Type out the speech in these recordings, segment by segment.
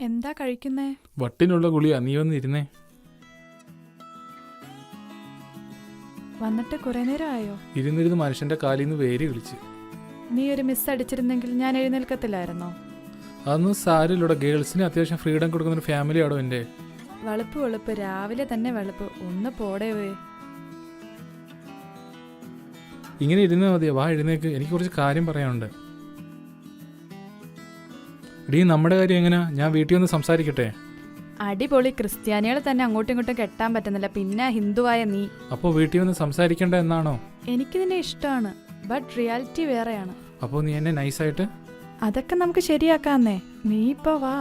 എന്താ കഴിക്കുന്നേ? വട്ടിനുള്ള ഗുളിയാ. നീ വന്നിരുന്നേ. വന്നിട്ട് കുറെ നേരം ആയോ? ഇരുന്നിരുന്ന് മനുഷ്യന്റെ കാലിൽ നിന്ന് വേര് വിളിച്ച്. നീ ഒരു മിസ് അടിച്ചിരുന്നെങ്കിൽ ഞാൻ എഴുന്നേൽക്കത്തില്ലായിരുന്നോ? അതൊന്നും സാരില്ലൂടെ. ഗേൾസിന് അത്യാവശ്യം ഫ്രീഡം കൊടുക്കുന്ന ഒരു ഫാമിലി ആടോ എൻ്റെ. വെളുപ്പ് രാവിലെ തന്നെ വെളുപ്പ്. ഒന്ന് പോടേവേ. ഇങ്ങനെ ഇരുന്നാൽ മതിയോ? വാ എഴുന്നേക്ക്, എനിക്ക് കുറച്ച് കാര്യം പറയാനുണ്ട്. ഡീ, നമ്മുടെ കാര്യം എങ്ങനെയാ? ഞാൻ വീട്ടിൽ വന്ന് സംസാരിക്കട്ടെ? അടിപൊളി. ക്രിസ്ത്യാനികളെ തന്നെ അങ്ങോട്ടും ഇങ്ങോട്ടും കെട്ടാൻ പറ്റുന്നില്ല, പിന്നെ ഹിന്ദുവായ നീ. അപ്പോൾ വീട്ടിൽ വന്ന് സംസാരിക്കേണ്ട എന്നാണോ? എനിക്ക് നിന്നെ ഇഷ്ടമാണ്, ബട്ട് റിയാലിറ്റി വേറെയാണ്. അപ്പോൾ നീ എന്നെ നൈസായിട്ട്. അതൊക്കെ നമുക്ക് ശരിയാക്കാന്നേ. നീ ഇപ്പൊ വാ.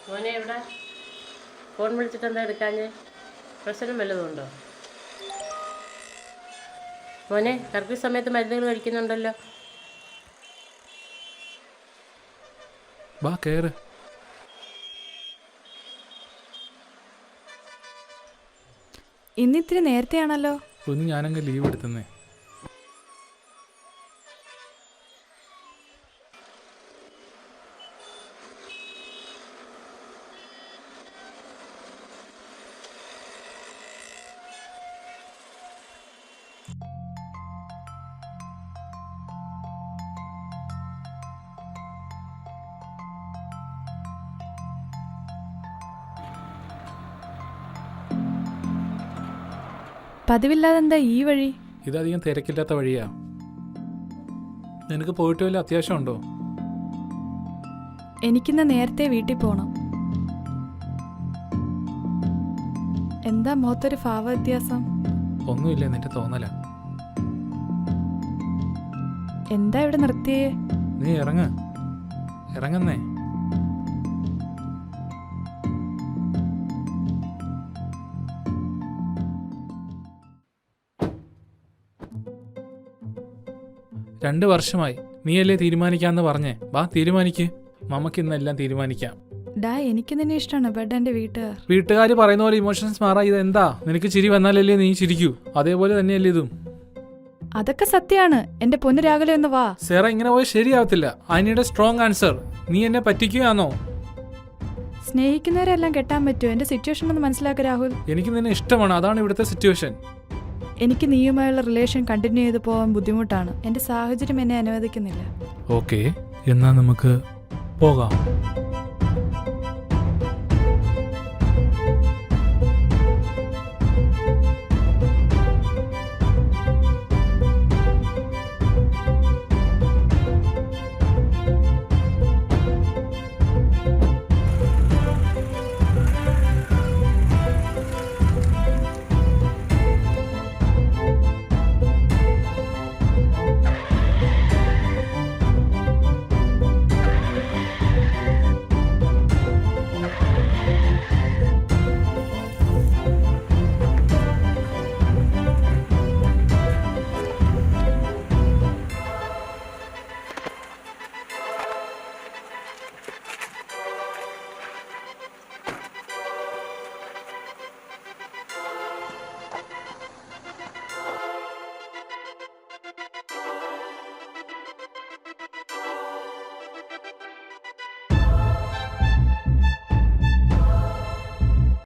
മോനെ എവിടെ? ഫോൺ വിളിച്ചിട്ട് എന്താ എടുക്കാഞ്ഞ്? പ്രശ്നം വല്ലതും ഉണ്ടോ മോനെ? കറക്റ്റ് സമയത്ത് മരുന്നുകൾ കഴിക്കുന്നുണ്ടല്ലോ. വാ കേറ്. ഇന്നിത്തിരി നേരത്തെയാണല്ലോ. ഒന്ന് ഞാനങ്ങ് ലീവ് എടുത്തന്നേ. പതിവില്ലാതെ എന്താ ഈ വഴി? ഇതധികം തിരക്കില്ലാത്ത വഴിയാ. നിനക്ക് പോയിട്ട് വല്ല അത്യാവശ്യം ഉണ്ടോ? എനിക്കിന്ന് നേരത്തെ വീട്ടിൽ പോണം. എന്താ മുഖത്തൊരു ഭാവ വ്യത്യാസം? ഒന്നുമില്ല, നിന്റെ തോന്നല. എന്താ ഇവിടെ നിർത്തിയേ? നീ ഇറങ്ങുന്നേ. രണ്ട് വർഷമായി. നീയല്ലേ തീരുമാനിക്കാന്ന് പറഞ്ഞേ? വാ തീരുമാനിക്ക്. മമ്മക്ക് ഇന്നെല്ലാം തീരുമാനിക്കാം. ഡാ, എനിക്ക് നിന്നെ ഇഷ്ടമാണ്, ബട്ട് എന്റെ വീട്ടുകാർ പറയുന്ന പോലെ ഇമോഷൻസ് മാറാ. ഇതെന്താ? നിനക്ക് ചിരി വന്നാലല്ലേ നീ ചിരിക്കൂ. അതേപോലെ തന്നെയല്ലേ ഇതും. അതൊക്കെ സത്യമാണ്. എന്റെ പൊന്നു രാഘവ, ഒന്ന് വാ. സേറ, ഇങ്ങനെ പോയി ശരിയാവത്തില്ല. I need A strong answer. നീ എന്നെ പറ്റിക്കുകയാണോ? സ്നേഹിക്കുന്നവരെല്ലാം കെട്ടാൻ പറ്റുമോ? എന്റെ സിറ്റുവേഷൻ ഒന്ന് മനസ്സിലാക്കുക രാഹുൽ. എനിക്ക് നിന്നെ ഇഷ്ടമാണ്, അതാണ് ഇവിടുത്തെ സിറ്റുവേഷൻ. എനിക്ക് നീയുമായുള്ള റിലേഷൻ കണ്ടിന്യൂ ചെയ്ത് പോകാൻ ബുദ്ധിമുട്ടാണ്. എന്റെ സാഹചര്യം എന്നെ അനുവദിക്കുന്നില്ല. ഓക്കെ, എന്നാ നമുക്ക് പോകാം.